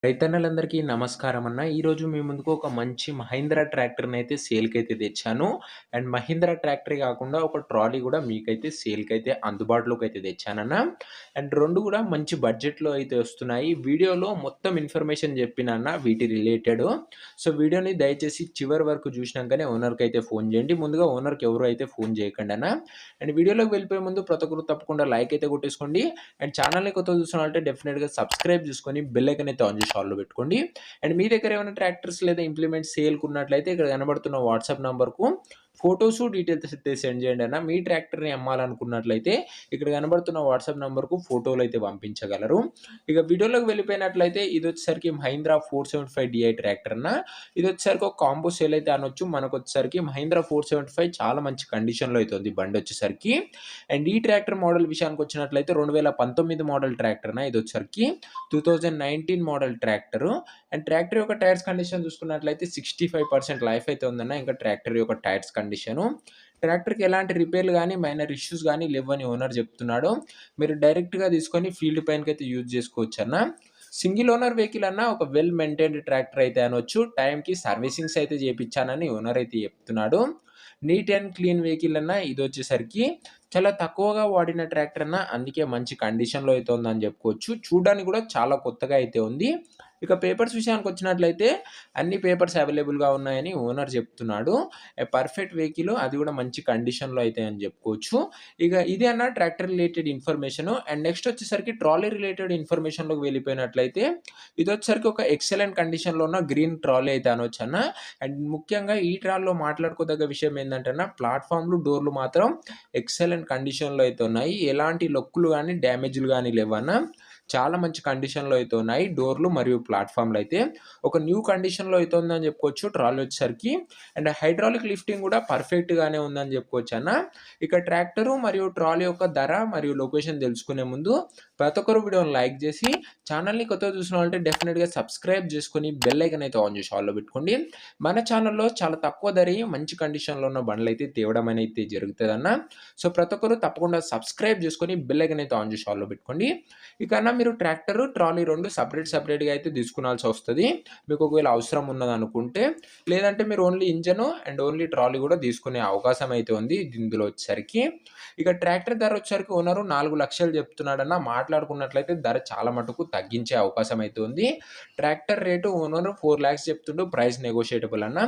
రైతన్నలందరికీ నమస్కారం అన్న. ఈరోజు మీ ముందుకు ఒక మంచి మహీంద్రా ట్రాక్టర్‌నైతే సేల్‌కైతే తెచ్చాను. అండ్ మహీంద్రా ట్రాక్టరే కాకుండా ఒక ట్రాలీ గూడా మీకైతే సేల్‌కైతే అందుబాటులోకైతే తెచ్చానన్న. అండ్ 2 గూడా మంచి బడ్జెట్‌లో అయితే వస్తున్నాయి. వీడియోలో మొత్తం ఇన్ఫర్మేషన్ చెప్పినన్న వీటి రిలేటెడు. సో, వీడియోని దయచేసి చివరి వరకు చూసినంకనే ఓనర్‌కైతే ఫోను చేయండి. ముందుగా ఓనర్‌కి ఎవరు అయితే ఫోను చేయకండన్న. అండ్ వీడియోలోకి వెళ్ళిపోయే ముందు ప్రతి ఒక్కరు తప్పకుండా లైక్ అయితే కొట్టేసుకోండి. అండ్ ఛానల్‌ని కొత్తగా చూస్తున్నట్లయితే డెఫినిట్‌గా సబ్స్క్రైబ్ చేసుకొని బెల్ ఐకాన్ అయితే ఆన్ చేసి ఆల్‌లో పెట్టుకోండి. అండ్ మీ దగ్గర ఏమైనా ట్రాక్టర్స్ లేదా ఇంప్లిమెంట్స్ సేల్‌కున్నట్లయితే ఇక్కడ కనబడుతున్న వాట్సాప్ నంబర్‌కు ఫోటోసు, డీటెయిల్స్ అయితే సెండ్ చేయండి అన్న. మీ ట్రాక్టర్‌ని అమ్మాలనుకున్నట్లయితే ఇక్కడ కనబడుతున్న వాట్సాప్ నంబర్‌కు ఫోటోలైతే పంపించగలరు. ఇక వీడియోలోకి వెళ్ళిపోయినట్లయితే ఇదొచ్చేసరికి మహీంద్రా 475 DI ట్రాక్టర్ అన్న. ఇదొచ్చేసరికి ఒక కాంబో సేల్ అయితే అనొచ్చు. మనకొచ్చేసరికి మహీంద్రా 475 చాలా మంచి కండిషన్‌లో అయితే ఉంది బండొచ్చేసరికి. అండ్ ఈ ట్రాక్టర్ మోడల్ విషయానికొచ్చినట్లయితే 2019 మోడల్ ట్రాక్టర్ అన్న ఇదొచ్చేసరికి. 2019 మోడల్ ట్రాక్టరు. అండ్ ట్రాక్టర్ యొక్క టైర్స్ కండిషన్ చూసుకున్నట్లయితే 65% లైఫ్ అయితే ఉందన్న. ఇంకా ట్రాక్టర్ యొక్క టైర్స్ కండిషను. ట్రాక్టర్‌కి ఎలాంటి రిపేర్‌లు గాని, మైనర్ ఇష్యూస్ గాని లెవ్వని ఓనర్ చెప్తున్నాడు. మీరు డైరెక్ట్‌గా తీసుకొని ఫీల్డ్ పైనకైతే యూజ్ చేసుకోవచ్చన్న. సింగిల్ ఓనర్ వెహికల్ అన్న ఒక వెల్ మెయింటైన్డ్ ట్రాక్టర్ అయితే అనొచ్చు. టైంకి సర్వీసింగ్స్ అయితే చేపిచ్చానని ఓనర్ అయితే చెప్తున్నాడు. నీట్ అండ్ క్లీన్ వెహికల్ అన్న ఇదొచ్చేసరికి చాలా తక్కువగా వాడిన ట్రాక్టర్ అన్న. అందుకే మంచి కండిషన్‌లో అయితే ఉందని చెప్పుకోవచ్చు. చూడ్డానికి కూడా చాలా కొత్తగా అయితే ఉంది. ఇక పేపర్స్ విషయానికొచ్చినట్లయితే అన్ని పేపర్స్ అవైలబుల్‌గా ఉన్నాయని ఓనర్ చెప్తున్నాడు. పర్ఫెక్ట్ వెహికల్ అది కూడా మంచి కండిషన్‌లో అయితే అని చెప్పుకోవచ్చు. ఇక ఇది అన్న tractor related information. And next వచ్చేసరికి ట్రాలీ రిలేటెడ్ ఇన్ఫర్మేషన్‌లోకి వెళ్ళిపోయినట్లయితే ఇదొచ్చేసరికి ఒక ఎక్సలెంట్ కండిషన్‌లో ఉన్న గ్రీన్ ట్రాలీ అయితే అనొచ్చన్న. అండ్ ముఖ్యంగా ఈ ట్రాలీలో మాట్లాడుకోదగ్గ విషయం ఏందంటే అన్న ప్లాట్‌ఫార్మ్‌లు, డోర్‌లు మాత్రం ఎక్సలెంట్ కండిషన్‌లో అయితే ఉన్నాయి. ఎలాంటి లొక్కులు గాని, డ్యామేజ్‌లు గాని లేవన్న. చాలా మంచి కండిషన్‌లో అయితే ఉన్నాయి. డోర్‌లు మరియు ప్లాట్‌ఫార్మ్‌లయితే ఒక న్యూ కండిషన్‌లో అయితే ఉందని చెప్పుకోవచ్చు ట్రాలీ వచ్చేసరికి. అండ్ హైడ్రాలిక్ లిఫ్టింగ్ కూడా పర్ఫెక్ట్‌గానే ఉందని చెప్పుకోవచ్చన్న. ఇక ట్రాక్టరు మరియు ట్రాలీ యొక్క ధర మరియు లొకేషన్ తెలుసుకునే ముందు ప్రతి ఒక్కరు వీడియోని లైక్ చేసి, ఛానల్‌ని కొత్తగా చూసిన వాళ్ళంటే డెఫినిట్‌గా సబ్స్క్రైబ్ చేసుకొని బెల్ ఐకాన్ అయితే ఆన్ చేసి ఆల్‌లో పెట్టుకోండి. మన ఛానల్‌లో చాలా తక్కువ ధరయి మంచి కండిషన్‌లో ఉన్న బండ్లయితే తేవడం అనేది జరుగుతదన్న. సో, ప్రతి ఒక్కరు తప్పకుండా సబ్స్క్రైబ్ చేసుకొని బెల్ ఐకాన్ అయితే ఆన్ చేసి ఆల్‌లో పెట్టుకోండి. ఇక అన్న మీరు ట్రాక్టరు, ట్రాలీ 2 సెపరేట్‌గా అయితే తీసుకునాల్సొస్తది. మీకు ఒకవేళ అవసరం ఉన్నదనుకుంటే. లేదంటే మీరు only engine and only trolley కూడా తీసుకునే అవకాశం అయితే ఉంది ఇందులో వచ్చేసరికి. ఇక ట్రాక్టర్ ధర వచ్చేసరికి ఓనరు 4,00,000 చెప్తున్నాడన్న. మాట్లాడుకున్నట్లయితే ధర చాలా మటుకు తగ్గించే అవకాశం అయితే ఉంది. ట్రాక్టర్ రేటు ఓనరు 4,00,000 చెప్తుండు. ప్రైస్ నెగోషియేటబుల్ అన్న.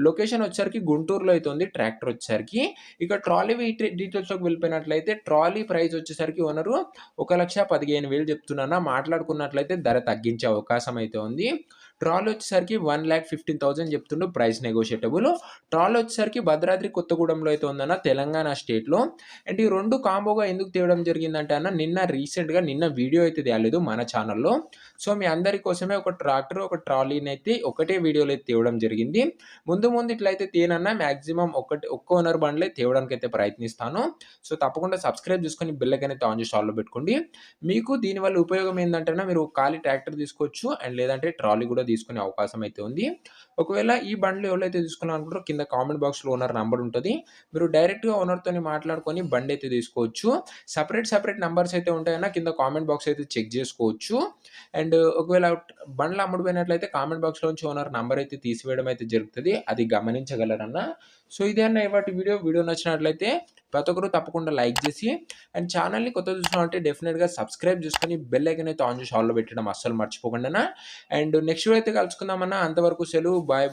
లొకేషన్ వచ్చేసరికి గుంటూరులో అయితే ఉంది ట్రాక్టర్ వచ్చేసరికి. ఇక ట్రాలీ డీటెయిల్స్‌లోకి వెళ్ళిపోయినట్లయితే ట్రాలీ ప్రైస్ వచ్చేసరికి ఓనరు 1,15,000 చెప్తున్నా. మాట్లాడుకున్నట్లయితే ధర తగ్గించే అవకాశం అయితే ఉంది. ట్రాలీ వచ్చేసరికి 1,15,000 చెప్తుండు. ప్రైస్ నెగోషియేటబుల్. ట్రాలీ వచ్చేసరికి భద్రాద్రి కొత్తగూడెంలో అయితే ఉందన్న. తెలంగాణ స్టేట్‌లో. అండ్ ఈ 2 కాంబోగా ఎందుకు తేవడం జరిగిందంటే అన్న నిన్న వీడియో అయితే తేలేదు మన ఛానల్‌లో. సో, మీ అందరి కోసమే ఒక ట్రాక్టర్, ఒక ట్రాలీనైతే ఒకటే వీడియోలో అయితే తేవడం జరిగింది. ముందు ఇట్లయితే తేనన్నా మాక్సిమం ఒక్క ఓనర్ బండ్లే తేవడానికైతే ప్రయత్నిస్తాను. సో, తప్పకుండా సబ్స్క్రైబ్ చేసుకొని బెల్ ఐకాన్ అయితే ఆన్ చేసి ఆల్‌లో పెట్టుకోండి. మీకు దీనివల్ల ఉపయోగం ఏందంటే మీరు ఖాళీ ట్రాక్టర్ తీసుకోవచ్చు. అండ్ లేదంటే ట్రాలీ కూడా తీసుకునే అవకాశం అయితే ఉంది. ఒకవేళ ఈ బండ్లు ఎవరైతే తీసుకోవాలనుకుంటారో కింద కామెంట్ బాక్స్‌లో ఓనర్ నంబర్ ఉంటది. మీరు డైరెక్ట్‌గా ఓనర్‌తోని మాట్లాడుకొని బండైతే తీసుకోవచ్చు. సెపరేట్ నంబర్స్ అయితే ఉంటాయన్న. కింద కామెంట్ బాక్స్ అయితే చెక్ చేసుకోవచ్చు. అండ్ ఒకవేళ బండ్లు అమ్ముడుపోయినట్లయితే కామెంట్ బాక్స్‌లో నుంచి ఓనర్ నంబర్ అయితే తీసివేయడం అయితే జరుగుతది. అది గమనించగలరన్న. సో, ఇదే అన్న ఇవాల్టి వీడియో. వీడియో నచ్చినట్లయితే ప్రతి ఒక్కరు తప్పకుండా లైక్ చేసి అండ్ ఛానల్‌ని కొత్తగా చూసినవంటే డెఫినిట్‌గా సబ్స్క్రైబ్ చేసుకొని బెల్ ఐకాన్ అయితే ఆన్ చేసి ఆల్‌లో పెట్టడం అస్సలు మర్చిపోకండన్న. అండ్ నెక్స్ట్ వీడియో అయితే కలుసుకుందామన్న. అంతవరకు సెలవు. బాయ్.